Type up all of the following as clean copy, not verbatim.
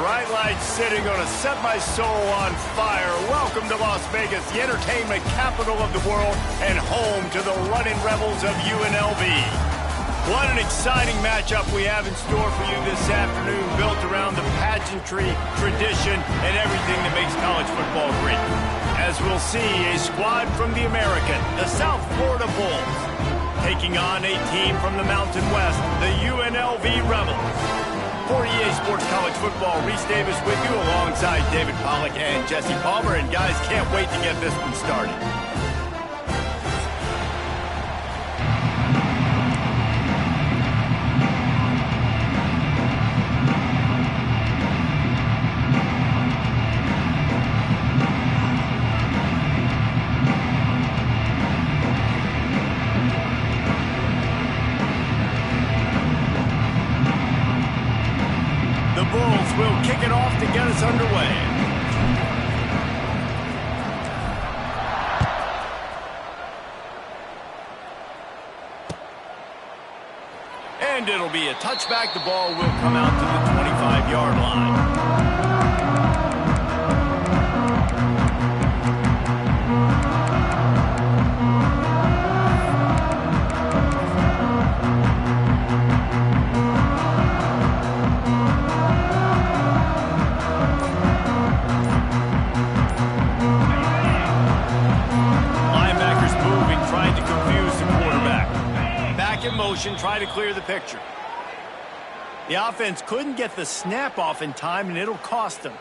Bright lights sitting on to set my soul on fire. Welcome to Las Vegas, the entertainment capital of the world and home to the running rebels of UNLV. What an exciting matchup we have in store for you this afternoon, built around the pageantry, tradition, and everything that makes college football great. As we'll see, a squad from the American, the South Florida Bulls, taking on a team from the Mountain West, the UNLV Rebels. For EA Sports College Football, Reese Davis with you alongside David Pollack and Jesse Palmer. And guys, can't wait to get this one started. Will kick it off to get us underway. And it'll be a touchback. The ball will come out to the 25-yard line. In motion, try to clear the picture. The offense couldn't get the snap off in time, and it'll cost them.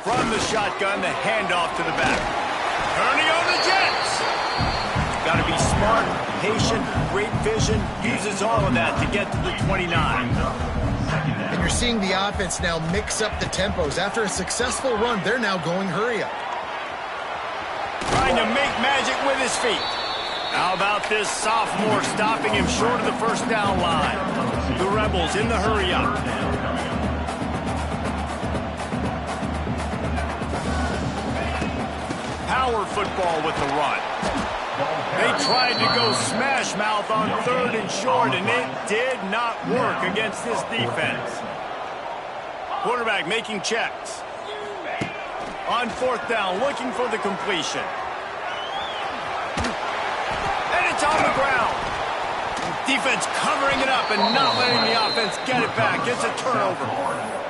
From the shotgun, the handoff to the back. Turning on the Jets. Got to be smart, patient, great vision. Uses all of that to get to the 29. And you're seeing the offense now mix up the tempos. After a successful run, they're now going hurry up. Trying to make magic with his feet. How about this sophomore stopping him short of the first down line? The Rebels in the hurry up. Power football with the run. They tried to go smash mouth on 3rd and short, and it did not work against this defense. Quarterback making checks. On 4th down, looking for the completion. And it's on the ground. Defense covering it up and not letting the offense get it back. It's a turnover.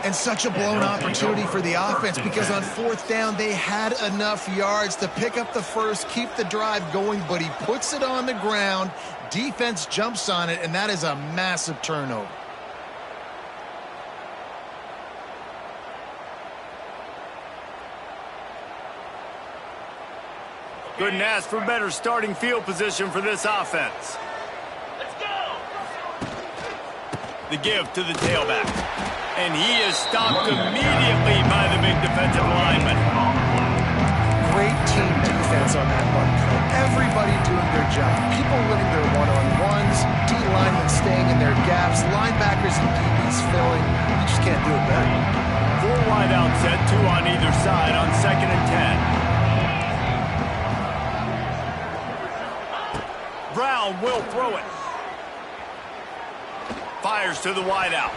And such a blown opportunity for the offense, because on 4th down, they had enough yards to pick up the first, keep the drive going, but he puts it on the ground. Defense jumps on it, and that is a massive turnover. Couldn't ask for better starting field position for this offense. Let's go! The give to the tailback. And he is stopped immediately by the big defensive lineman. Great team defense on that one. Everybody doing their job. People winning their one-on-ones, D-linemen staying in their gaps, linebackers and DBs filling. You just can't do it better. 4 wide out set, 2 on either side on 2nd and 10. Brown will throw it. Fires to the wide out.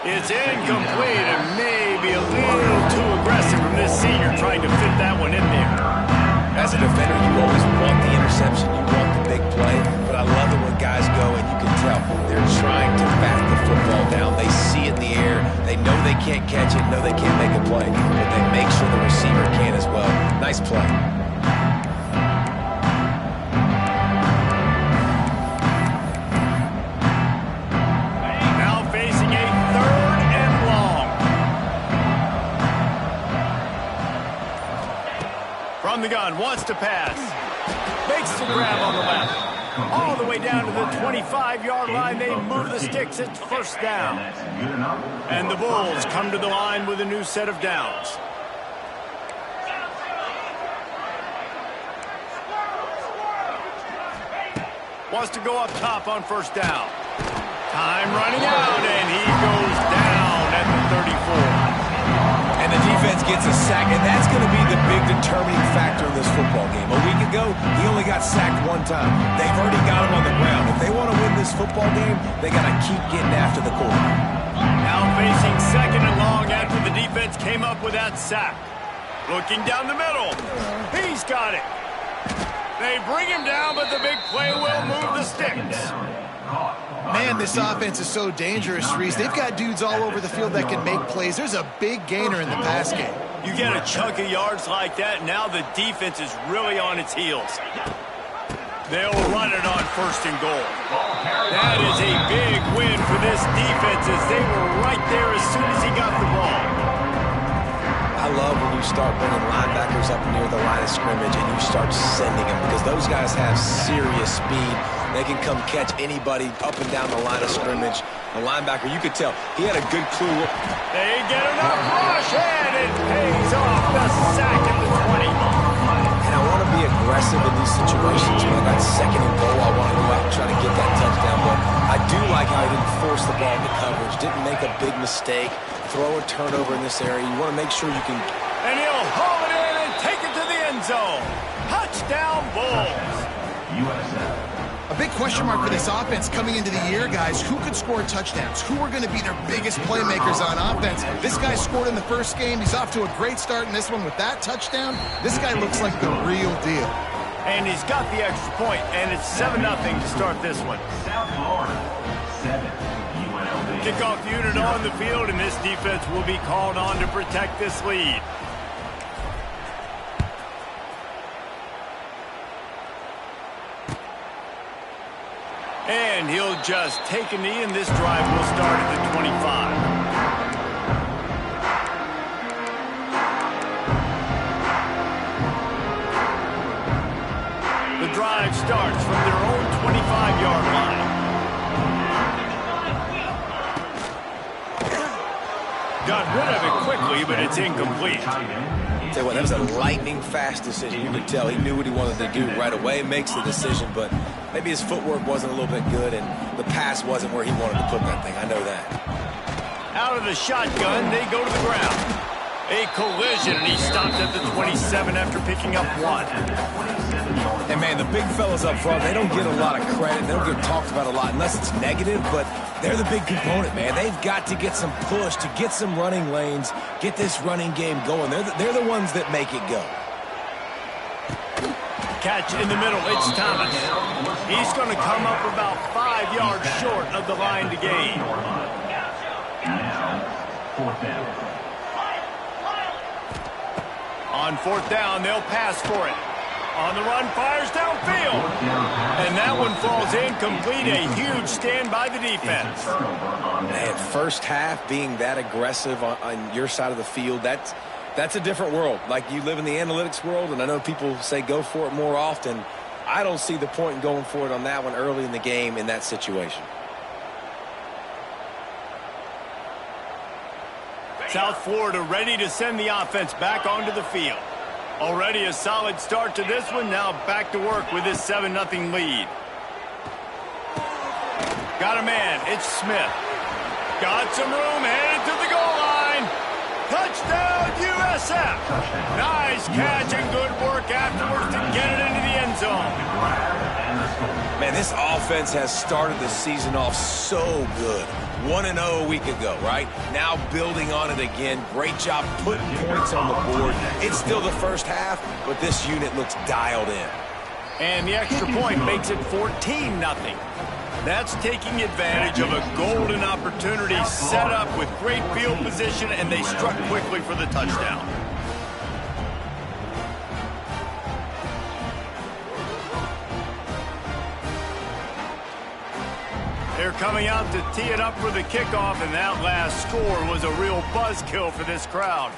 It's incomplete and maybe a little too aggressive from this senior trying to fit that one in there. As a defender, you always want the interception, you want the big play, but I love it when guys go and you can tell they're trying to bat the football down. They see it in the air, they know they can't catch it, know they can't make a play, but they make sure the receiver can as well. Nice play. From the gun, wants to pass. Makes the grab on the left. All the way down to the 25-yard line. They move the sticks. It's 1st down. And the Bulls come to the line with a new set of downs. Wants to go up top on first down. Time running out, and he goes down at the 34. And the defense gets a sack, and that's going to be the big determining factor in this football game. A week ago, he only got sacked one time. They've already got him on the ground. If they want to win this football game, they got to keep getting after the quarterback. Now facing second and long after the defense came up with that sack. Looking down the middle. He's got it. They bring him down, but the big play will move the sticks. Man, this offense is so dangerous, Reese. They've got dudes all over the field that can make plays. There's a big gainer in the pass game. You get a chunk of yards like that, now the defense is really on its heels. They'll run it on first and goal. That is a big win for this defense as they were right there as soon as he got the ball. I love when you start bringing linebackers up near the line of scrimmage and you start sending them because those guys have serious speed. They can come catch anybody up and down the line of scrimmage. The linebacker, you could tell, he had a good clue. They get enough rush, and it pays off the sack at the 20. And I want to be aggressive in these situations. When I got second and goal, I want to go out and try to get that touchdown. But I do like how he didn't force the ball into coverage, didn't make a big mistake, throw a turnover in this area. You want to make sure you can... And he'll haul it in and take it to the end zone. Touchdown, Bulls. A big question mark for this offense coming into the year, guys. Who could score touchdowns? Who are going to be their biggest playmakers on offense? This guy scored in the first game. He's off to a great start in this one with that touchdown. This guy looks like the real deal. And he's got the extra point, and it's 7-0 to start this one. South Florida, 7, UNLV. Kickoff unit on the field, and this defense will be called on to protect this lead. And he'll just take a knee, and this drive will start at the 25. The drive starts from their own 25-yard line. Got rid of it quickly, but it's incomplete. Tell you what, that was a lightning-fast decision. You could tell he knew what he wanted to do right away, makes the decision, but maybe his footwork wasn't a little bit good, and the pass wasn't where he wanted to put that thing. I know that. Out of the shotgun, they go to the ground. A collision, and he stopped at the 27 after picking up one. And, man, the big fellas up front, they don't get a lot of credit. They don't get talked about a lot unless it's negative, but they're the big component, man. They've got to get some push, to get some running lanes, get this running game going. They're the ones that make it go. Catch in the middle, it's Thomas. He's going to come up about 5 yards short of the line to gain. Now, 4th down. On 4th down, they'll pass for it. On the run, fires downfield. And that one falls incomplete. A huge stand by the defense. Man, first half being that aggressive on your side of the field, that's a different world. Like, you live in the analytics world, and I know people say go for it more often. I don't see the point in going for it on that one early in the game in that situation. South Florida ready to send the offense back onto the field. Already a solid start to this one. Now back to work with this 7-0 lead. Got a man. It's Smith. Got some room. Headed to the goal line. Touchdown, USF. Nice catch and good work afterwards to get it into the end zone. Man, this offense has started the season off so good. 1-0 a week ago, right? Now building on it again. Great job putting points on the board. It's still the first half, but this unit looks dialed in. And the extra point makes it 14-0. That's taking advantage of a golden opportunity set up with great field position, and they struck quickly for the touchdown. They're coming out to tee it up for the kickoff, and that last score was a real buzzkill for this crowd.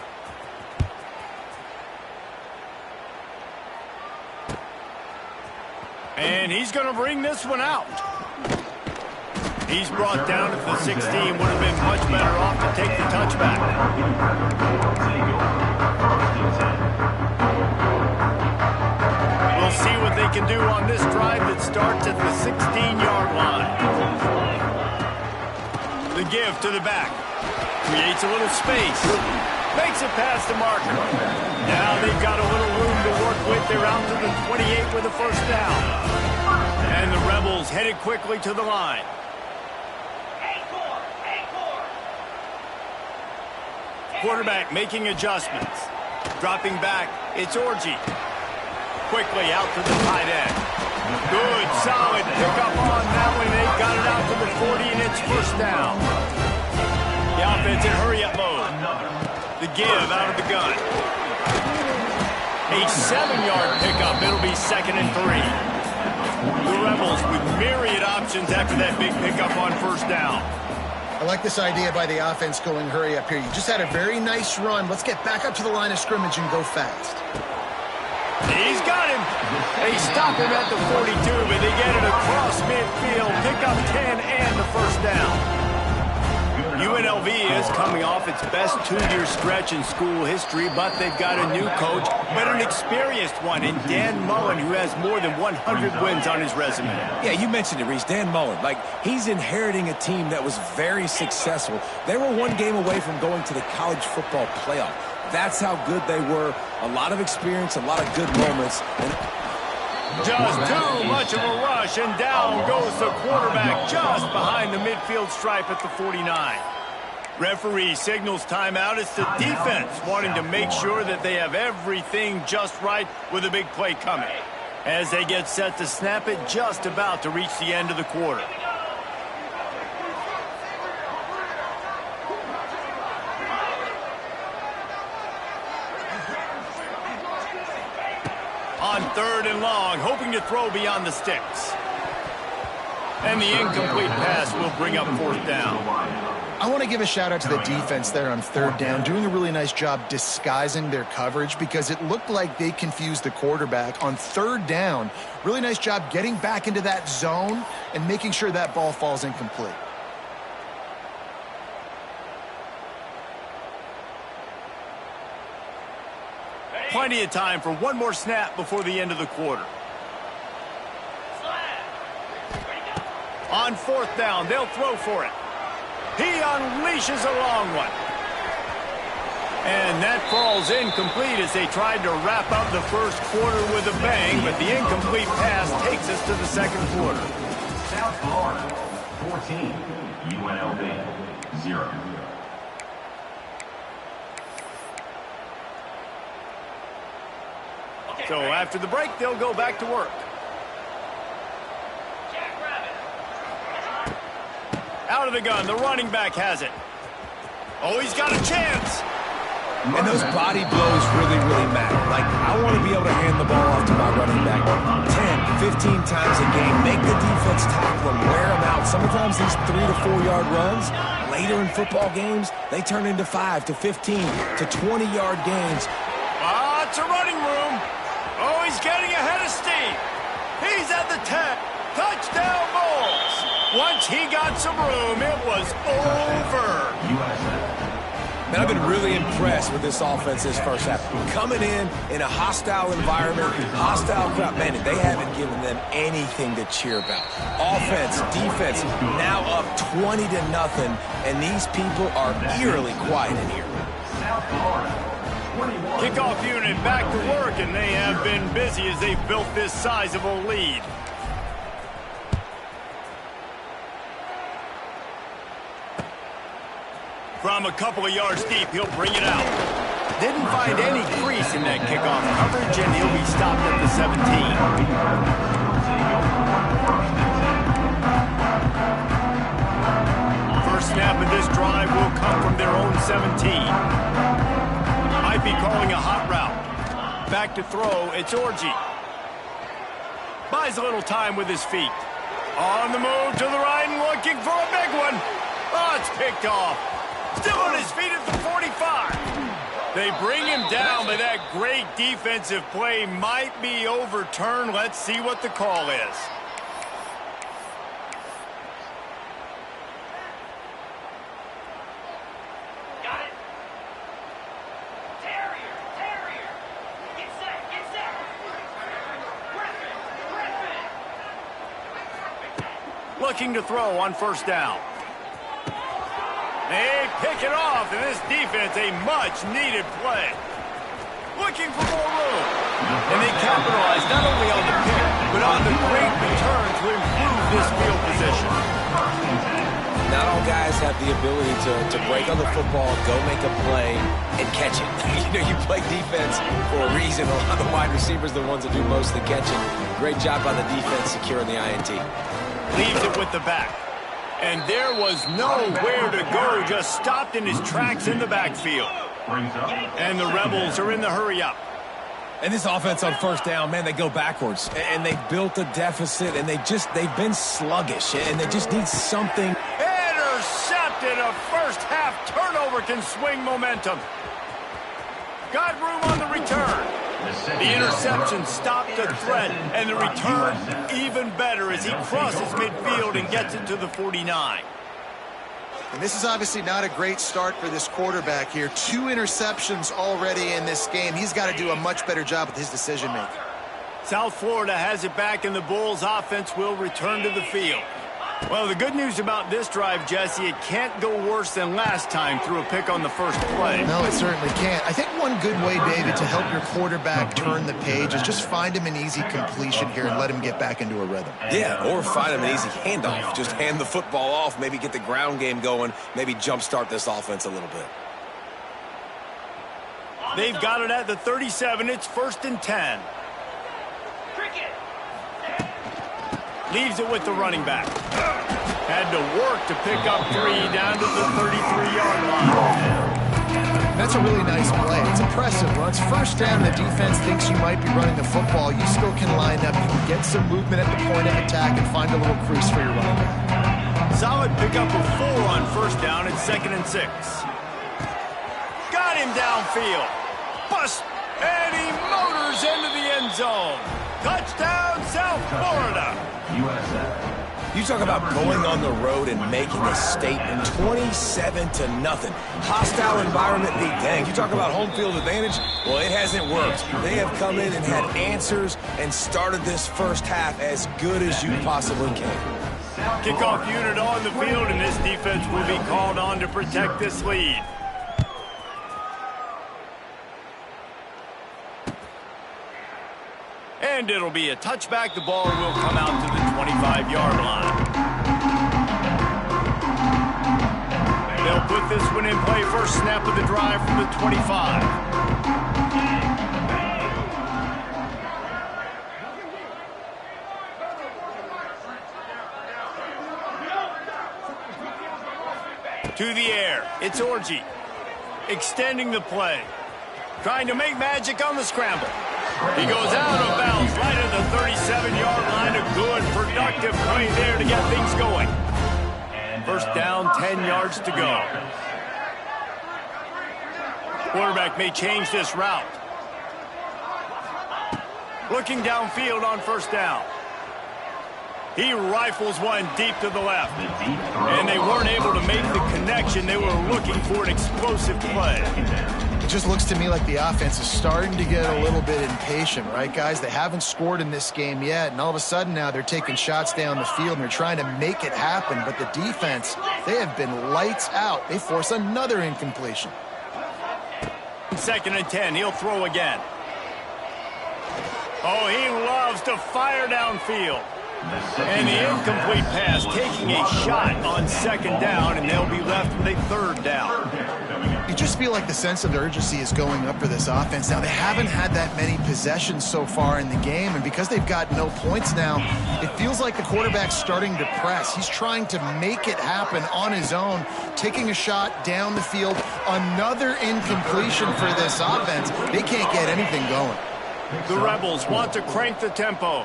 And he's going to bring this one out. He's brought down at the 16. Would have been much better off to take the touchback. We'll see what they can do on this drive that starts at the 16-yard line. The give to the back. Creates a little space. Makes it past the marker. Now they've got a little room to work with. They're out to the 28 with a first down. And the Rebels headed quickly to the line. Quarterback making adjustments. Dropping back, it's Orji. Quickly out to the tight end. Good, solid pickup on that one. They got it out to the 40, and it's first down. The offense in hurry-up mode. The give out of the gun. A 7-yard pickup. It'll be 2nd and 3. The Rebels with myriad options after that big pickup on first down. I like this idea by the offense going hurry up here. You just had a very nice run. Let's get back up to the line of scrimmage and go fast. He's got him. They stop him at the 42, but they get it across midfield. Pick up 10 and the first down. UNLV is coming off its best 2-year stretch in school history, but they've got a new coach, but an experienced one in Dan Mullen, who has more than 100 wins on his resume. Yeah, you mentioned it, Reese. Dan Mullen. He's inheriting a team that was very successful. They were one game away from going to the college football playoff. That's how good they were. A lot of experience, a lot of good moments. Just too much of a rush, and down goes the quarterback just behind the midfield stripe at the 49. Referee signals timeout. It's the defense wanting to make sure that they have everything just right with a big play coming. As they get set to snap it, just about to reach the end of the quarter. On 3rd and long, hoping to throw beyond the sticks. And the incomplete pass will bring up 4th down. I want to give a shout out to the defense there on 3rd down, doing a really nice job disguising their coverage because it looked like they confused the quarterback on 3rd down. Really nice job getting back into that zone and making sure that ball falls incomplete. Plenty of time for one more snap before the end of the quarter. On 4th down, they'll throw for it. He unleashes a long one. And that falls incomplete as they tried to wrap up the first quarter with a bang, but the incomplete pass takes us to the 2nd quarter. South Florida, 14, UNLV, 0. So after the break, they'll go back to work. Out of the gun, the running back has it. Oh, he's got a chance. And those body blows really, really matter. I want to be able to hand the ball off to my running back 10, 15 times a game. Make the defense tackle them, wear them out. Sometimes these 3 to 4 yard runs, later in football games, they turn into 5 to 15 to 20-yard gains. Lots of running room. Oh, he's getting ahead of steam. He's at the 10. Touchdown Bulls. Once he got some room, it was over. Man, I've been really impressed with this offense this first half. Coming in a hostile environment, hostile crowd, man, they haven't given them anything to cheer about. Offense, defense, now up 20-0, and these people are eerily quiet in here. Kickoff unit back to work, and they have been busy as they've built this sizable lead. From a couple of yards deep, he'll bring it out. Didn't find any crease in that kickoff coverage, and he'll be stopped at the 17. First snap of this drive will come from their own 17. Might be calling a hot route. Back to throw, it's Orji. Buys a little time with his feet. On the move to the right and looking for a big one. Oh, it's picked off. Still on his feet at the 45. They bring him down, but that great defensive play might be overturned. Let's see what the call is. Got it. Terrier. Get set. Looking to throw on first down. They pick it off, and this defense, a much-needed play. Looking for more room. And they capitalize not only on the pick, but on the great return to improve this field position. Not all guys have the ability to break on the football, go make a play, and catch it. You play defense for a reason. A lot of the wide receivers are the ones that do most of the catching. Great job by the defense securing the INT. Leaves it with the back. And there was nowhere to go, just stopped in his tracks in the backfield. And the Rebels are in the hurry-up. And this offense on first down, man, they go backwards. And they built a deficit, and they've been sluggish, and they just need something. Intercepted. A first-half turnover can swing momentum. Got room on the return. The interception stopped the threat, and the return even better as he crosses midfield and gets it to the 49. And this is obviously not a great start for this quarterback here. 2 interceptions already in this game. He's got to do a much better job with his decision-making. South Florida has it back, and the Bulls' offense will return to the field. Well, the good news about this drive, Jesse, it can't go worse than last time through a pick on the first play. No, it certainly can't. I think one good way, David, to help your quarterback turn the page is just find him an easy completion here and let him get back into a rhythm. Yeah, or find him an easy handoff. Just hand the football off, maybe get the ground game going, maybe jumpstart this offense a little bit. They've got it at the 37. It's 1st and 10. Leaves it with the running back. Had to work to pick up 3 down to the 33-yard line. That's a really nice play. It's impressive. Once first down, the defense thinks you might be running the football. You still can line up. You can get some movement at the point of attack and find a little crease for your running back. Solid pickup of 4 on first down and 2nd and 6. Got him downfield. Bust. And he motors into the end zone. Touchdown, South Florida. You talk about going on the road and making a statement. 27-0. Hostile environment be danged. You talk about home field advantage. Well, it hasn't worked. They have come in and had answers and started this first half as good as you possibly can. Kickoff unit on the field, and this defense will be called on to protect this lead. And it'll be a touchback. The ball will come out to the 25-yard line. They'll put this one in play. First snap of the drive from the 25. To the air. It's Orji. Extending the play. Trying to make magic on the scramble. He goes out of bounds right at the 37-yard line. A good, productive play there to get things going. First down, 10 yards to go. Quarterback may change this route. Looking downfield on first down. He rifles one deep to the left. And they weren't able to make the connection. They were looking for an explosive play. It just looks to me like the offense is starting to get a little bit impatient, right, guys? They haven't scored in this game yet, and all of a sudden now they're taking shots down the field, and they're trying to make it happen. But the defense, they have been lights out. They force another incompletion. 2nd and 10. He'll throw again. Oh, he loves to fire downfield. And the incomplete pass, taking a shot on 2nd down, and they'll be left with a 3rd down. You just feel like the sense of urgency is going up for this offense. Now, they haven't had that many possessions so far in the game, and because they've got no points now, it feels like the quarterback's starting to press. He's trying to make it happen on his own, taking a shot down the field. Another incompletion for this offense. They can't get anything going. The Rebels want to crank the tempo.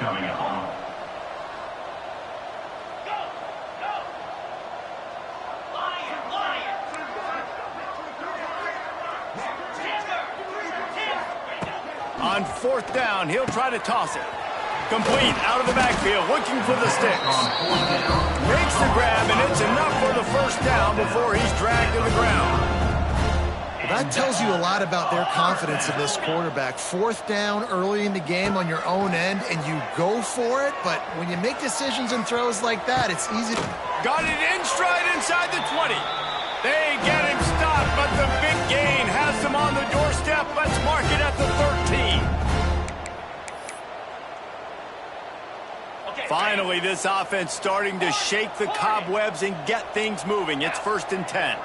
Coming up. On 4th down, he'll try to toss it. Complete, out of the backfield, looking for the sticks. Makes the grab, and it's enough for the 1st down before he's dragged to the ground. That tells you a lot about their confidence in this quarterback. 4th down early in the game on your own end, and you go for it, but when you make decisions and throws like that, it's easy to... Got it in stride inside the 20. They get him stopped, but the big gain has them on the doorstep. Let's mark it at the 13. Finally, this offense starting to shake the cobwebs and get things moving. It's 1st and 10.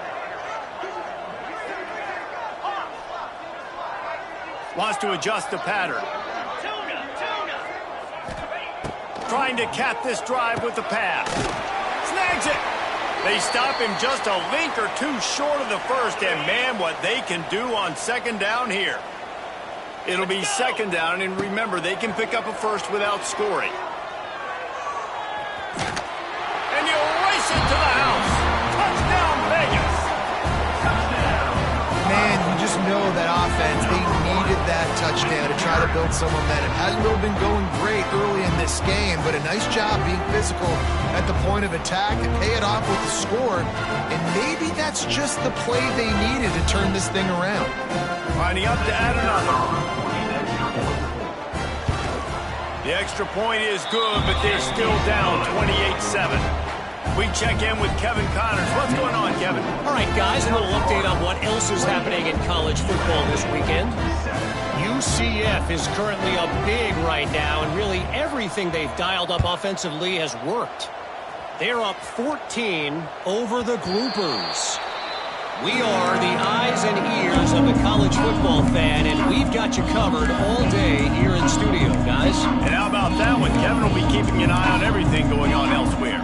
Wants to adjust the pattern. Trying to cap this drive with the pass. Snags it. They stop him just a link or two short of the first, and man, what they can do on 2nd down here. It'll be 2nd down, and remember, they can pick up a first without scoring. And you'll race it to the house. Touchdown, Vegas. Man, you just know that offense, they needed that touchdown to try to build some momentum. Hasn't really been going great early in this game, but a nice job being physical at the point of attack and pay it off with the score. And maybe that's just the play they needed to turn this thing around. Lining up to add another. The extra point is good, but they're still down 28-7. We check in with Kevin Connors. What's going on, Kevin? All right, guys, a little update on what else is happening in college football this weekend. UCF is currently up big right now, and really everything they've dialed up offensively has worked. They're up 14 over the Groupers. We are the eyes and ears of the college football fan, and we've got you covered all day here in studio, guys. And how about that one? Kevin will be keeping an eye on everything going on elsewhere.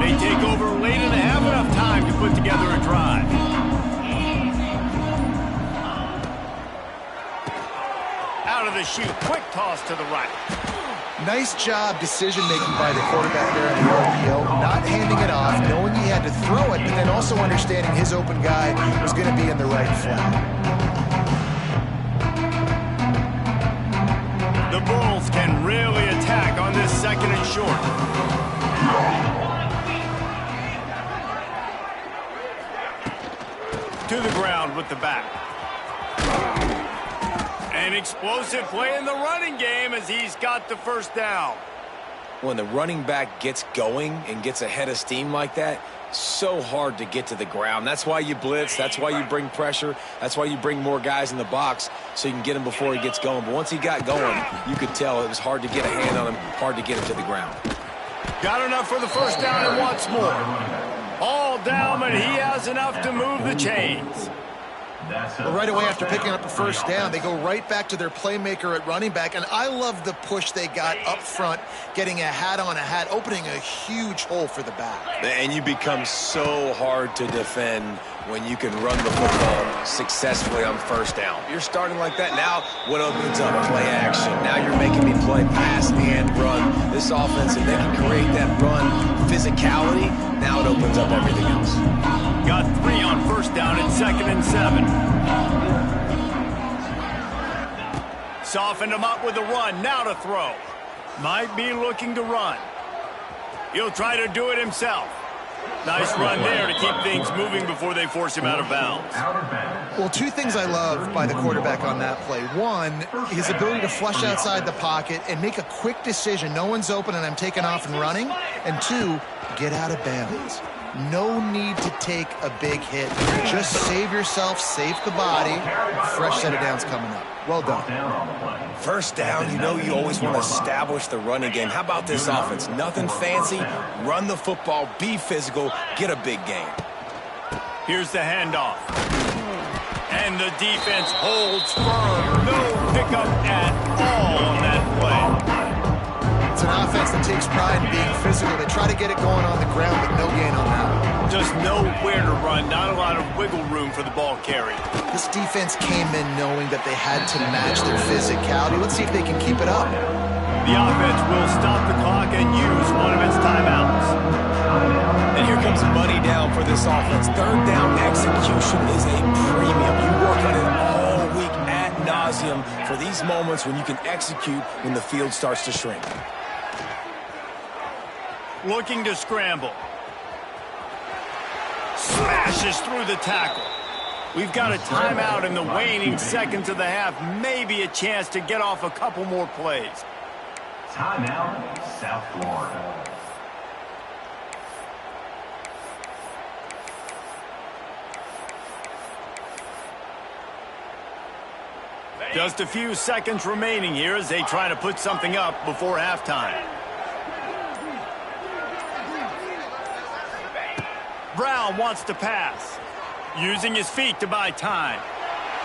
They take over late and have enough time to put together a drive. Out of the chute, quick toss to the right. Nice job decision-making by the quarterback there in the RPO, not handing it off, knowing he had to throw it, but then also understanding his open guy was going to be in the right flat. The Bulls can really attack on this 2nd and short. To the ground with the back. An explosive play in the running game as he's got the 1st down. When the running back gets going and gets ahead of steam like that, so hard to get to the ground. That's why you blitz. That's why you bring pressure. That's why you bring more guys in the box so you can get him before he gets going. But once he got going, you could tell it was hard to get a hand on him, hard to get him to the ground. Got enough for the 1st down and wants more. All down, but he has enough to move the chains. Well, right away after picking up a 1st down, they go right back to their playmaker at running back, and I love the push they got up front, getting a hat on a hat, opening a huge hole for the back. And you become so hard to defend when you can run the football successfully on 1st down. You're starting like that. Now what opens up? Play action. Now you're making me play pass and run. This offense, if they can create that run physicality, now it opens up everything else. Got 3 on 1st down and 2nd and 7. Softened him up with a run. Now to throw. Might be looking to run. He'll try to do it himself. Nice run there to keep things moving before they force him out of bounds. Well, 2 things I love by the quarterback on that play. 1, his ability to flush outside the pocket and make a quick decision. No one's open and I'm taking off and running. And 2, get out of bounds. No need to take a big hit. Just save yourself, save the body. Fresh set of downs coming up. Well done. 1st down, you know you always want to establish the running game. How about this offense? Nothing fancy. Run the football, be physical, get a big gain. Here's the handoff. And the defense holds firm. No pickup at all on that play. It's an offense that takes pride in being physical. They try to get it going on the ground, but no gain on that. Just nowhere to run. Not a lot of wiggle room for the ball carry. This defense came in knowing that they had to match their physicality. Let's see if they can keep it up. The offense will stop the clock and use one of its timeouts. And here comes money down for this offense. 3rd down execution is a premium. You work on it all week ad nauseum for these moments when you can execute when the field starts to shrink. Looking to scramble. Smashes through the tackle. We've got a timeout in the waning seconds of the half. Maybe a chance to get off a couple more plays. Timeout, South Florida. Just a few seconds remaining here as they try to put something up before halftime. Brown wants to pass, using his feet to buy time.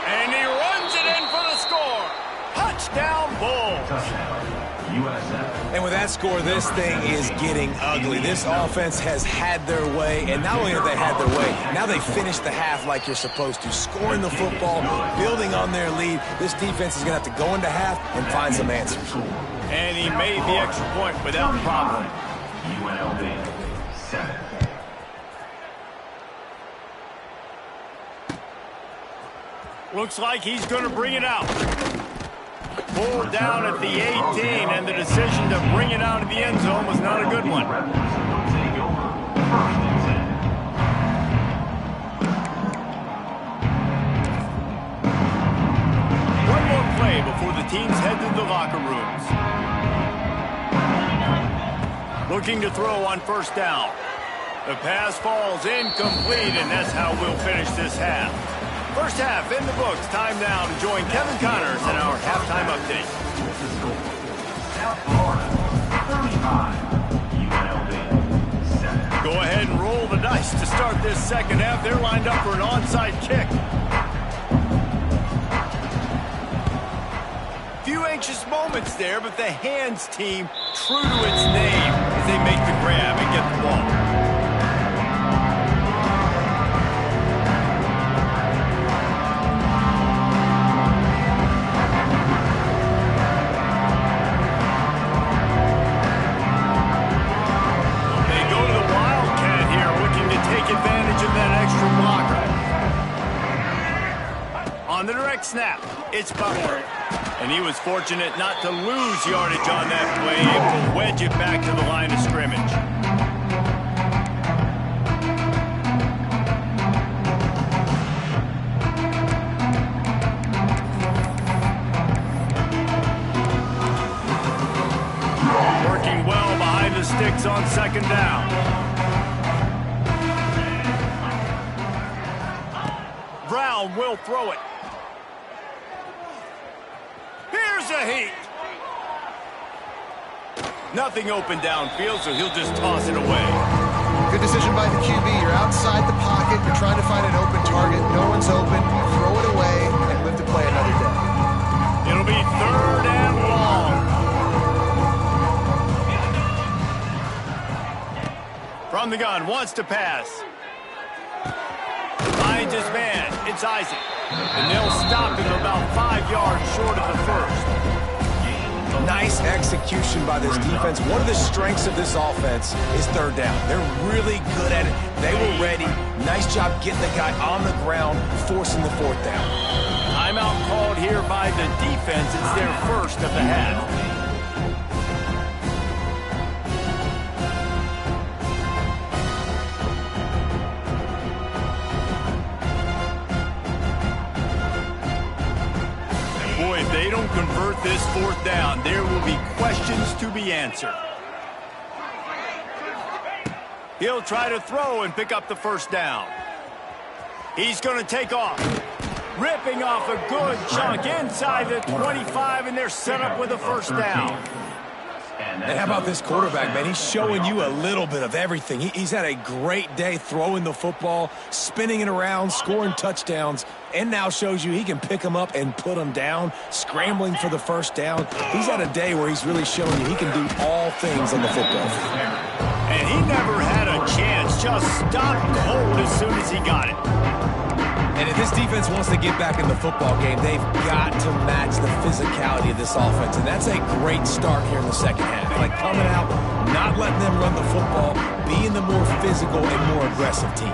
And he runs it in for the score. Touchdown, Bulls. Touchdown, USF. And with that score, this thing is getting ugly. This offense has had their way, and not only have they had their way, now they finish the half like you're supposed to, scoring the football, building on their lead. This defense is going to have to go into half and find some answers. And he made the extra point without problem. UNLV, 7. Looks like he's going to bring it out. Pulled down at the 18, and the decision to bring it out of the end zone was not a good one. Take over, 1st and 10. One more play before the teams head to the locker rooms. Looking to throw on 1st down. The pass falls incomplete, and that's how we'll finish this half. First half in the books. Time now to join Kevin Connors in our halftime update. South Florida, 35. UNLV, 7. Go ahead and roll the dice to start this second half. They're lined up for an onside kick. Few anxious moments there, but the hands team true to its name as they make the grab and get the ball. On the direct snap, it's Butler. And he was fortunate not to lose yardage on that play, able to wedge it back to the line of scrimmage. Working well behind the sticks on 2nd down. Brown will throw it. Here's a heat. Nothing open downfield, so he'll just toss it away. Good decision by the QB. You're outside the pocket. You're trying to find an open target. No one's open. You throw it away and live to play another day. It'll be 3rd and long. From the gun, wants to pass. Finds his man. It's Isaac. And they'll stop him about 5 yards short of the 1st. Nice execution by this defense. One of the strengths of this offense is 3rd down. They're really good at it. They were ready. Nice job getting the guy on the ground, forcing the 4th down. Timeout called here by the defense. It's their first of the half. Boy, if they don't convert this 4th down, there will be questions to be answered. He'll try to throw and pick up the 1st down. He's going to take off. Ripping off a good chunk inside the 25, and they're set up with a 1st down. And how about this quarterback, man? He's showing you a little bit of everything. He's had a great day throwing the football, spinning it around, scoring touchdowns, and now shows you he can pick them up and put them down, scrambling for the 1st down. He's had a day where he's really showing you he can do all things on the football field. And he never had a chance, just stopped cold as soon as he got it. And if this defense wants to get back in the football game, they've got to match the physicality of this offense. And that's a great start here in the 2nd half. Like coming out, not letting them run the football, being the more physical and more aggressive team.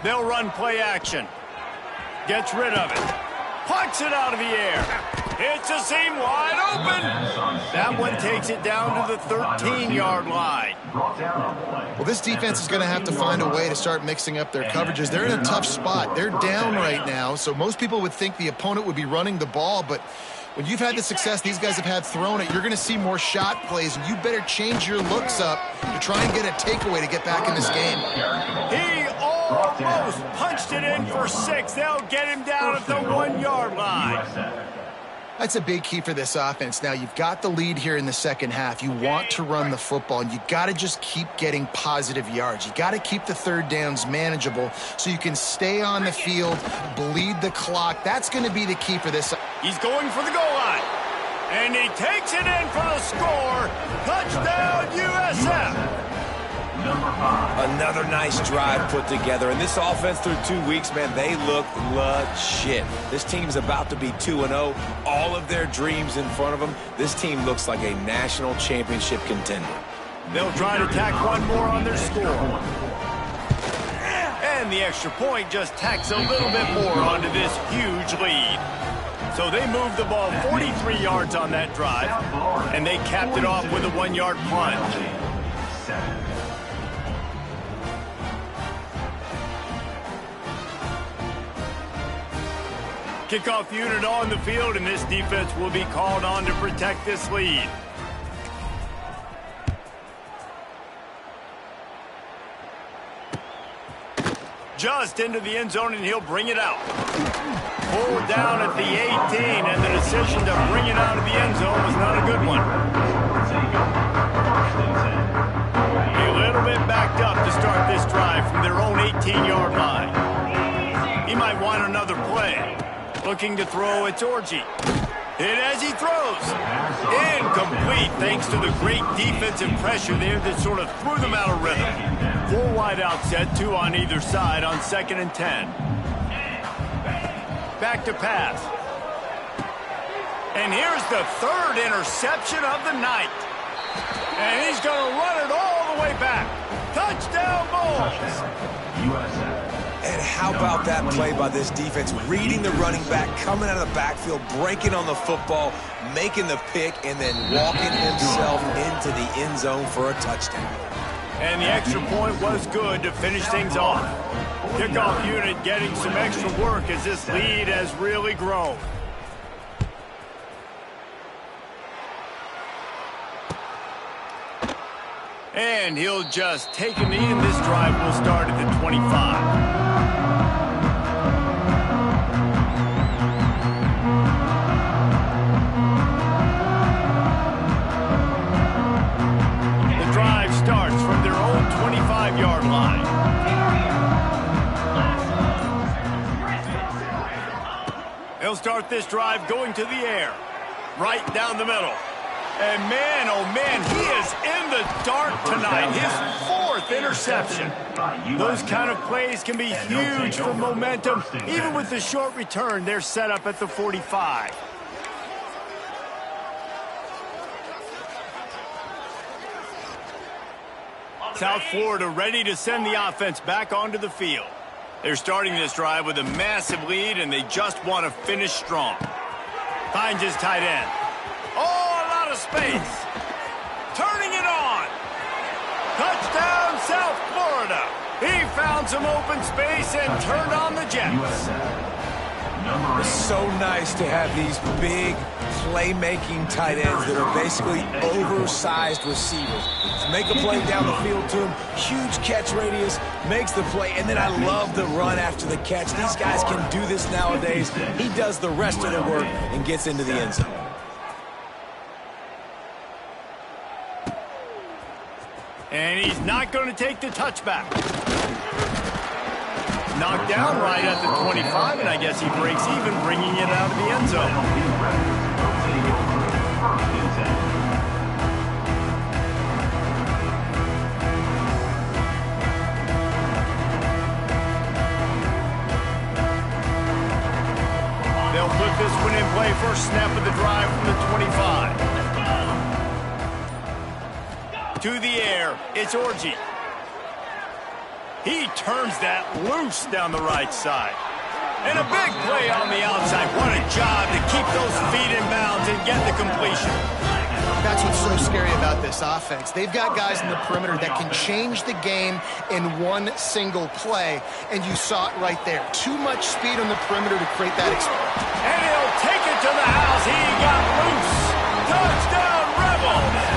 They'll run play action. Gets rid of it. Pucks it out of the air. It's a seam wide open. That one takes it down to the 13-yard line. Well, this defense is going to have to find a way to start mixing up their coverages. They're in a tough spot. They're down right now, so most people would think the opponent would be running the ball, but when you've had the success these guys have had throwing it, you're going to see more shot plays, and you better change your looks up to try and get a takeaway to get back in this game. He almost punched it in for 6. They'll get him down at the 1-yard line. That's a big key for this offense. Now, you've got the lead here in the second half. You want to run the football, and you got to just keep getting positive yards. You got to keep the third downs manageable so you can stay on the field, bleed the clock. That's going to be the key for this. He's going for the goal line, and he takes it in for the score. Touchdown, USF. Another nice drive put together. And this offense through 2 weeks, man, they look legit. This team's about to be 2-0. All of their dreams in front of them. This team looks like a national championship contender. They'll try to tack one more on their score. And the extra point just tacks a little bit more onto this huge lead. So they moved the ball 43 yards on that drive, and they capped it off with a 1-yard plunge. Kickoff unit on the field, and this defense will be called on to protect this lead. Just into the end zone, and he'll bring it out. Pulled down at the 18, and the decision to bring it out of the end zone was not a good one. A little bit backed up to start this drive from their own 18-yard line. He might want another play. Looking to throw, it's Orji. And as he throws, incomplete thanks to the great defensive pressure there that sort of threw them out of rhythm. 4 wide out set, 2 on either side on 2nd and 10. Back to pass. And here's the 3rd interception of the night. And he's going to run it all the way back. Touchdown, Bulls. And how about that play by this defense? Reading the running back, coming out of the backfield, breaking on the football, making the pick, and then walking himself into the end zone for a touchdown. And the extra point was good to finish things off. Kickoff unit getting some extra work as this lead has really grown. And he'll just take a knee, and this drive will start at the 25. Starts from their own 25-yard line. They'll start this drive going to the air, right down the middle. And man, oh man, he is in the dark tonight. His 4th interception. Those kind of plays can be huge for momentum. Even with the short return, they're set up at the 45. South Florida ready to send the offense back onto the field. They're starting this drive with a massive lead, and they just want to finish strong. Finds his tight end. Oh, a lot of space. Turning it on. Touchdown, South Florida. He found some open space and turned on the Jets. It's so nice to have these big playmaking tight ends that are basically oversized receivers. Make a play down the field to him, huge catch radius, makes the play, and then I love the run after the catch. These guys can do this nowadays. He does the rest of the work and gets into the end zone. And he's not going to take the touchback. Knocked down right at the 25, and I guess he breaks even, bringing it out of the end zone. They'll put this one in play, first snap of the drive from the 25. To the air, it's Orji. He turns that loose down the right side. And a big play on the outside. What a job to keep those feet in bounds and get the completion. That's what's so scary about this offense. They've got guys in the perimeter that can change the game in one single play, and you saw it right there. Too much speed on the perimeter to create that experience. And he'll take it to the house. He got loose. Touchdown, Rebels!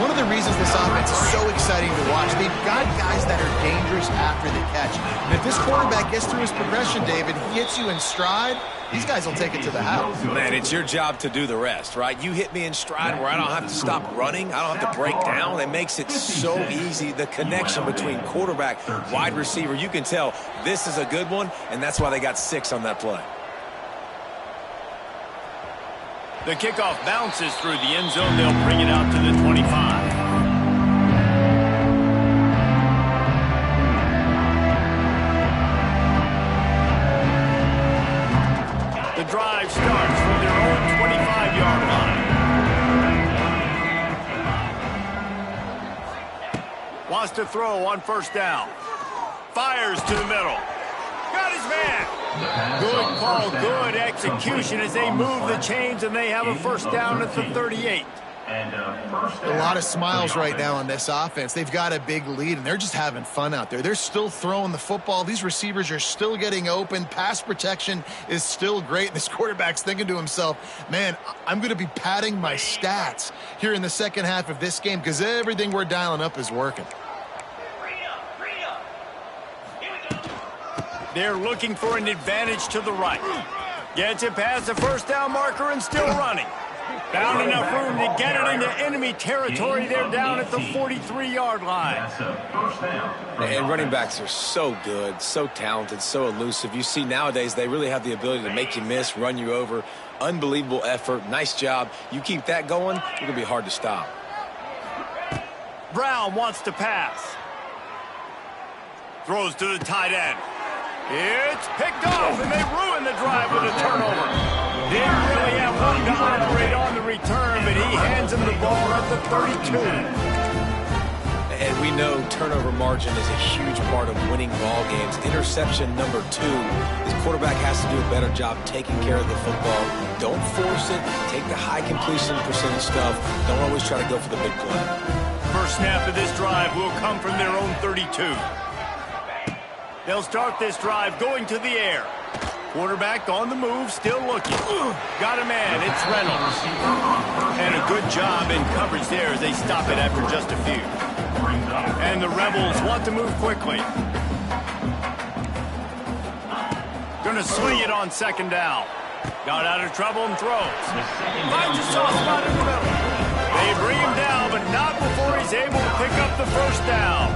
One of the reasons this offense is so exciting to watch, they've got guys that are dangerous after the catch. And if this quarterback gets through his progression, David, he hits you in stride, these guys will take it to the house. Man, it's your job to do the rest, right? You hit me in stride where I don't have to stop running. I don't have to break down. It makes it so easy. The connection between quarterback, wide receiver, you can tell this is a good one, and that's why they got 6 on that play. The kickoff bounces through the end zone. They'll bring it out to the 25. The drive starts from their own 25-yard line. Wants to throw on first down. Fires to the middle. Got his man. Good call, good execution as they move the chains, and they have a first down at the 38. A lot of smiles right now on this offense. They've got a big lead, and they're just having fun out there. They're still throwing the football. These receivers are still getting open. Pass protection is still great. And this quarterback's thinking to himself, man, I'm going to be padding my stats here in the second half of this game because everything we're dialing up is working. They're looking for an advantage to the right. Gets it past the first down marker and still running. Found enough room to get it into enemy territory. They're down at the 43-yard line. And running backs are so good, so talented, so elusive. You see nowadays they really have the ability to make you miss, run you over. Unbelievable effort. Nice job. You keep that going, it's going to be hard to stop. Brown wants to pass. Throws to the tight end. It's picked off, and they ruin the drive with a turnover. Didn't really have room to operate on the return, but he hands him the ball at the 32. And we know turnover margin is a huge part of winning ball games. Interception number 2. His quarterback has to do a better job taking care of the football. Don't force it. Take the high completion percentage stuff. Don't always try to go for the big play. First snap of this drive will come from their own 32. They'll start this drive going to the air. Quarterback on the move, still looking. Got a man, it's Reynolds. And a good job in coverage there as they stop it after just a few. And the Rebels want to move quickly. Gonna swing it on second down. Got out of trouble and throws. Finds a soft spot in the middle. They bring him down, but not before he's able to pick up the first down.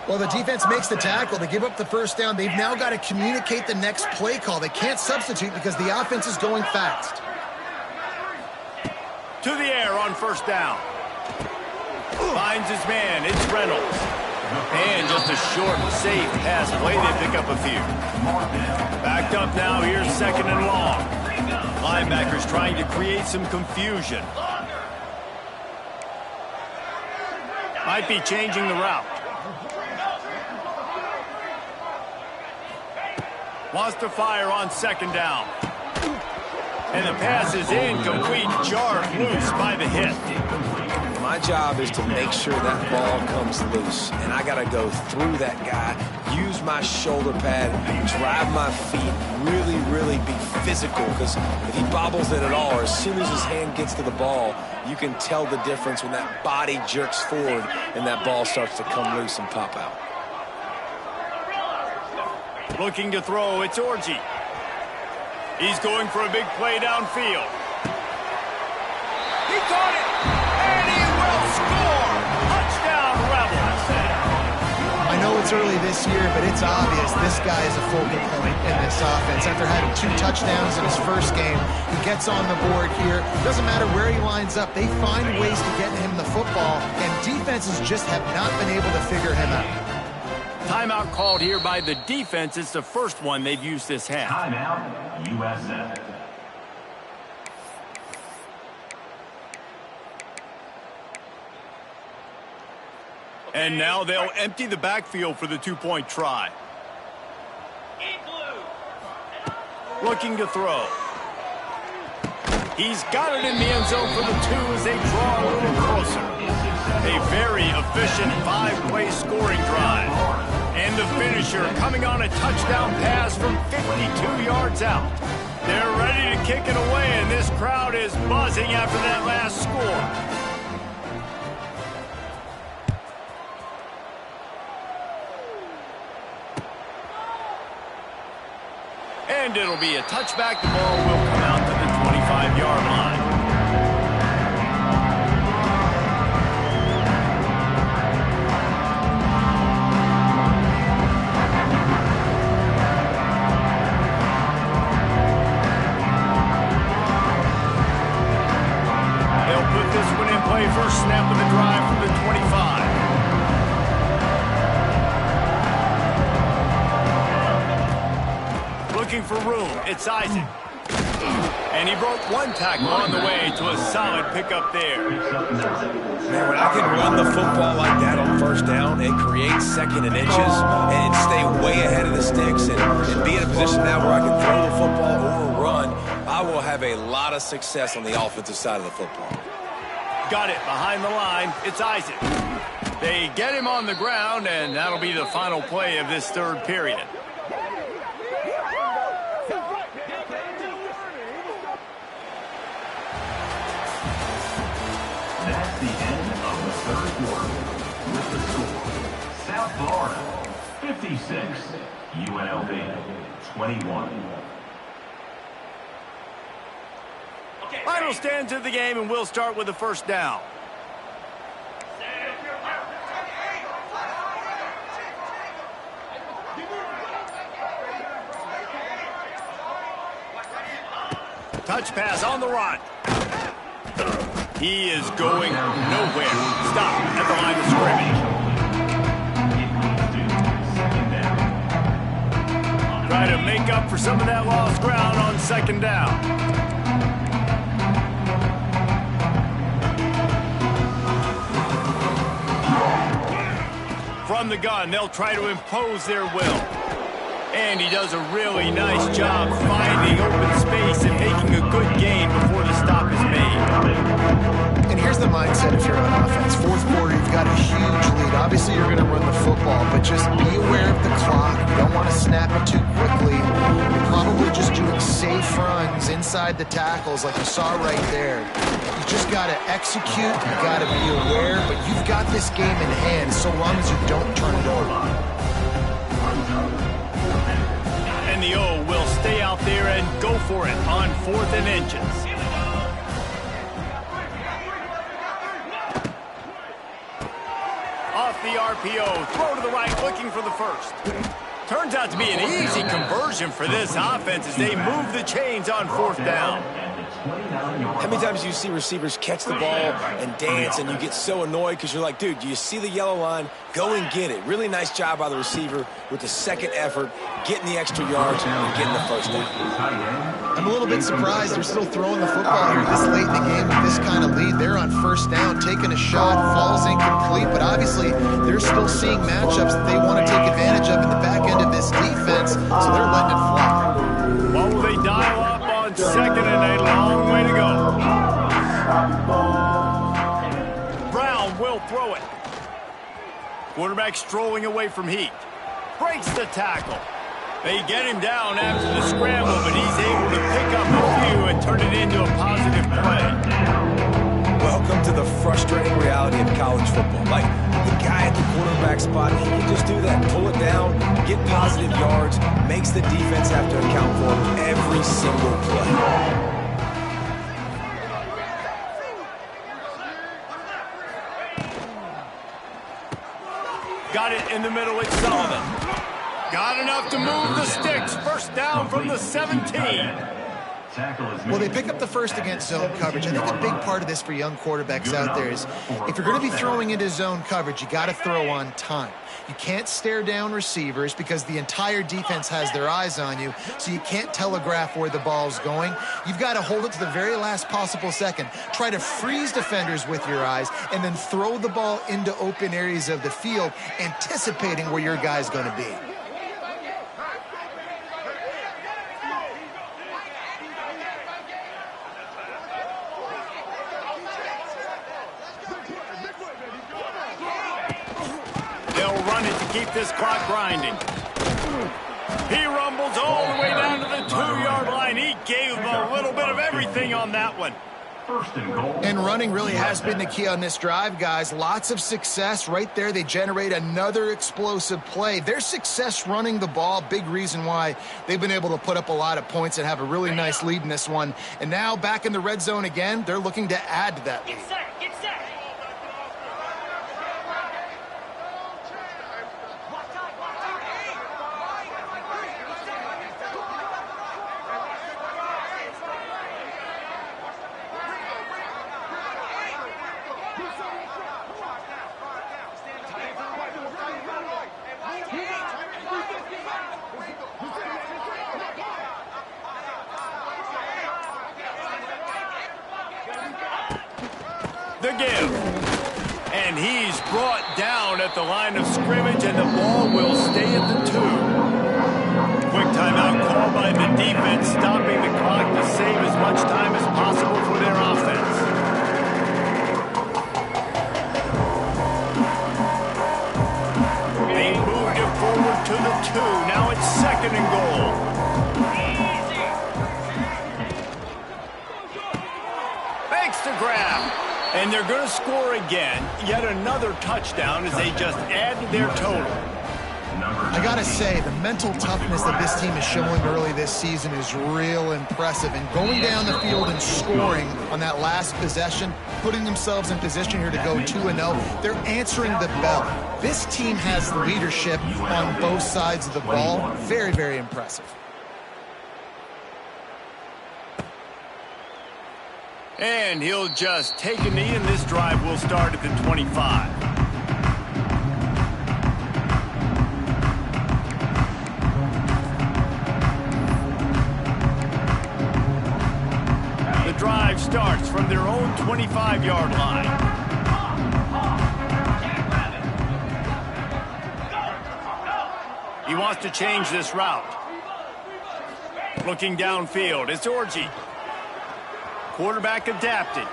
Well, the defense makes the tackle. They give up the first down. They've now got to communicate the next play call. They can't substitute because the offense is going fast. To the air on first down. Finds his man. It's Reynolds. And just a short, safe pass play. They pick up a few. Backed up now. Here's second and long. Linebackers trying to create some confusion. Might be changing the route. Wants to fire on second down. And the pass is incomplete, jarred loose by the hit. My job is to make sure that ball comes loose. And I got to go through that guy, use my shoulder pad, drive my feet, really be physical. Because if he bobbles it at all, or as soon as his hand gets to the ball, you can tell the difference when that body jerks forward and that ball starts to come loose and pop out. Looking to throw, it's Orji. He's going for a big play downfield. He caught it, and he will score! Touchdown, Rebels! I know it's early this year, but it's obvious this guy is a focal point in this offense. After having 2 touchdowns in his first game, he gets on the board here. Doesn't matter where he lines up, they find ways to get him the football, and defenses just have not been able to figure him out. Timeout called here by the defense. It's the first one they've used this half. Timeout, USA. And now they'll empty the backfield for the 2-point try. looking to throw. He's got it in the end zone for the 2 as they draw a little closer. A very efficient 5-play scoring drive. And the finisher coming on a touchdown pass from 52 yards out. They're ready to kick it away, and this crowd is buzzing after that last score. And it'll be a touchback. The ball will come out to the 25-yard line. They'll put this one in play. First snap of the drive from the 25. Looking for room, it's Isaac. And he broke one tackle on the way to a solid pickup there. Man, when I can run the football like that on first down and create second and inches and stay way ahead of the sticks and be in a position now where I can throw the football or run, I will have a lot of success on the offensive side of the football. Got it behind the line, it's Isaac. They get him on the ground, and that'll be the final play of this third period. That's the end of the third quarter. With the score, South Florida 56, UNLV 21. Final stands of the game, and we'll start with the first down. Touch pass on the run. He is going nowhere. Stop at the line of scrimmage. Try to make up for some of that lost ground on second down. From the gun, they'll try to impose their will. And he does a really nice job finding open space and making a good gain before the stop is made. And here's the mindset if you're on offense. Fourth quarter, you've got a huge lead. Obviously, you're going to run the football, but just be aware of the clock. You don't want to snap it too quickly. You're probably just doing safe runs inside the tackles like you saw right there. You just got to execute. You got to be aware, but you've got this game in hand so long as you don't turn it over. And the O will stay out there and go for it on 4th and inches. Off the RPO, throw to the right, looking for the first. Turns out to be an easy conversion for this offense as they move the chains on 4th down. How many times do you see receivers catch the ball and dance and you get so annoyed because you're like, dude, do you see the yellow line? Go and get it. Really nice job by the receiver with the second effort, getting the extra yards and getting the first down. I'm a little bit surprised they're still throwing the football here this late in the game with this kind of lead. They're on first down, taking a shot, falls incomplete, but obviously they're still seeing matchups that they want to take advantage of in the back end of this defense, so they're letting it fly. What will they dial up on second and a long way to go? Brown will throw it. Quarterback strolling away from heat. Breaks the tackle. They get him down after the scramble, but he's able to pick up a few and turn it into a positive play. Welcome to the frustrating reality of college football. Like, the guy at the quarterback spot, he can just do that. Pull it down, get positive yards, makes the defense have to account for every single play. Got it in the middle, it's Sullivan. Got enough to move the sticks. First down from the 17. Well, they pick up the first against zone coverage. I think a big part of this for young quarterbacks out there is if you're going to be throwing into zone coverage, you got to throw on time. You can't stare down receivers because the entire defense has their eyes on you, so you can't telegraph where the ball's going. You've got to hold it to the very last possible second. Try to freeze defenders with your eyes and then throw the ball into open areas of the field, anticipating where your guy's going to be. keep this clock grinding. He rumbles all the way down to the 2-yard line. He gave him a little bit of everything on that one. First and goal. And running really has been the key on this drive, guys. Lots of success right there. They generate another explosive play. Their success running the ball, big reason why they've been able to put up a lot of points and have a really nice lead in this one. And now back in the red zone again, they're looking to add to that lead. Get set, get set. The give. And he's brought down at the line of scrimmage, and the ball will stay at the 2. Quick timeout call by the defense, stopping the clock to save as much time as possible for their offense. They moved it forward to the 2. Now it's 2nd and goal. Thanks to grab. And they're going to score again. Yet another touchdown as they just added their total. I got to say, the mental toughness that this team is showing early this season is real impressive. And going down the field and scoring on that last possession, putting themselves in position here to go 2-0, they're answering the bell. This team has leadership on both sides of the ball. Very, very impressive. And he'll just take a knee, and this drive will start at the 25. The drive starts from their own 25-yard line. He wants to change this route. Looking downfield, it's Orji. Quarterback adapted.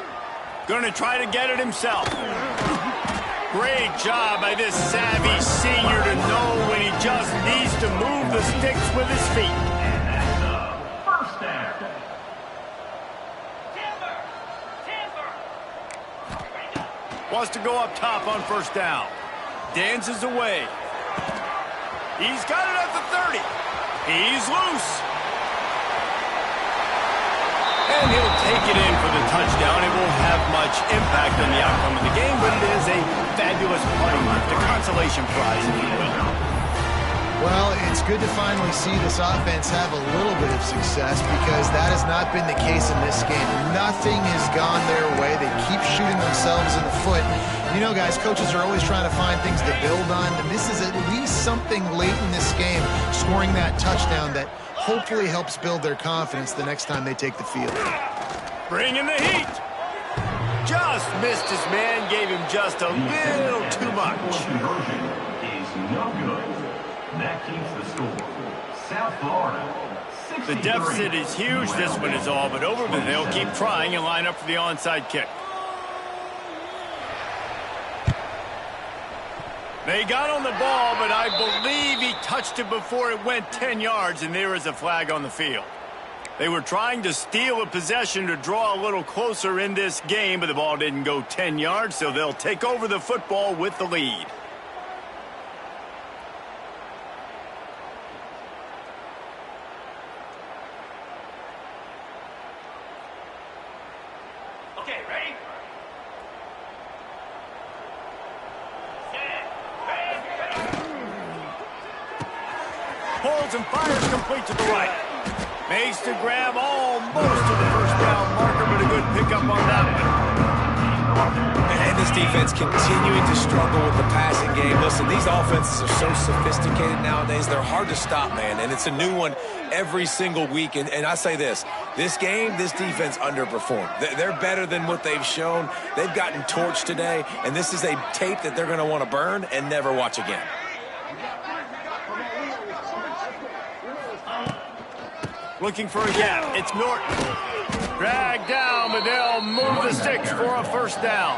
Going to try to get it himself. Great job by this savvy senior to know when he just needs to move the sticks with his feet. And that's a first down. Wants to go up top on first down. Dances away. He's got it at the 30. He's loose. And he'll take it in for the touchdown. It won't have much impact on the outcome of the game, but it is a fabulous parting gift, a consolation prize, if you will. Well, it's good to finally see this offense have a little bit of success because that has not been the case in this game. Nothing has gone their way. They keep shooting themselves in the foot. You know, guys, coaches are always trying to find things to build on, and this is at least something late in this game, scoring that touchdown that hopefully helps build their confidence the next time they take the field. Bringing the heat. Just missed his man, gave him just a little too much. Conversion is no good. That keeps the score. South Florida, 63. The deficit is huge. This one is all but over, but they'll keep trying and line up for the onside kick. They got on the ball, but I believe he touched it before it went 10 yards, and there is a flag on the field. They were trying to steal a possession to draw a little closer in this game, but the ball didn't go 10 yards, so they'll take over the football with the lead. Okay, ready? Holds and fires complete to the right. Makes the grab almost to the first down marker, but a good pickup on that one. And this defense continuing to struggle with the passing game. Listen, these offenses are so sophisticated nowadays. They're hard to stop, man, and it's a new one every single week. And I say this game, this defense underperformed. They're better than what they've shown. They've gotten torched today, and this is a tape that they're going to want to burn and never watch again. Looking for a gap. It's Norton. Dragged down, but they'll move the sticks for a first down.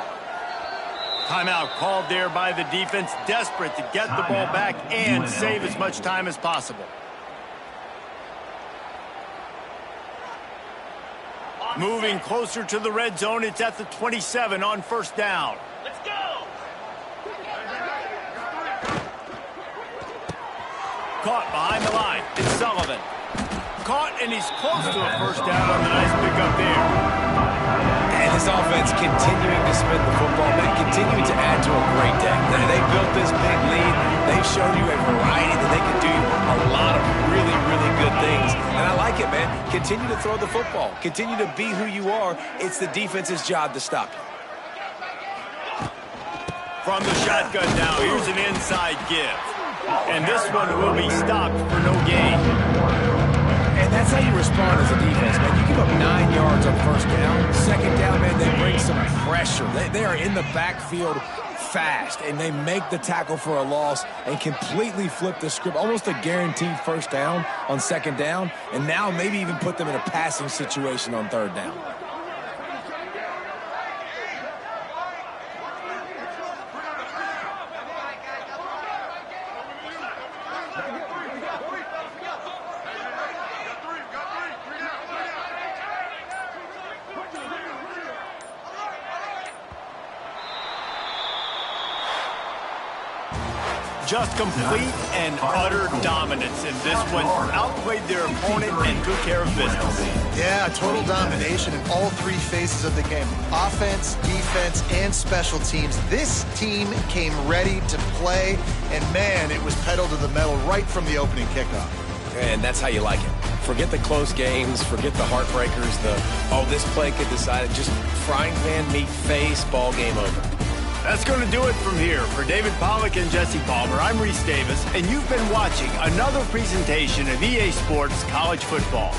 Timeout called there by the defense, desperate to get the ball back and save as much time as possible. Moving closer to the red zone, it's at the 27 on first down. Let's go! Caught behind the line. It's Sullivan. Caught, and he's close to a first down on the nice pickup there. And this offense continuing to spin the football, man, continuing to add to a great day. They built this big lead. They've shown you a variety that they can do a lot of really, really good things. And I like it, man. Continue to throw the football. Continue to be who you are. It's the defense's job to stop you. From the shotgun now, here's an inside give. And this one will be stopped for no gain. And that's how you respond as a defense, man. You give up 9 yards on first down. Second down, man, they bring some pressure. They are in the backfield fast, and they make the tackle for a loss and completely flip the script. Almost a guaranteed first down on second down, and now maybe even put them in a passing situation on third down. Just complete and utter dominance in this one. Outplayed their opponent and took care of business. Yeah, total domination in all three phases of the game. Offense, defense, and special teams. This team came ready to play, and man, it was pedal to the metal right from the opening kickoff. And that's how you like it. Forget the close games, forget the heartbreakers, this play could decide it. Just frying pan, meat face, ball game over. That's going to do it from here. For David Pollack and Jesse Palmer, I'm Reese Davis, and you've been watching another presentation of EA Sports College Football.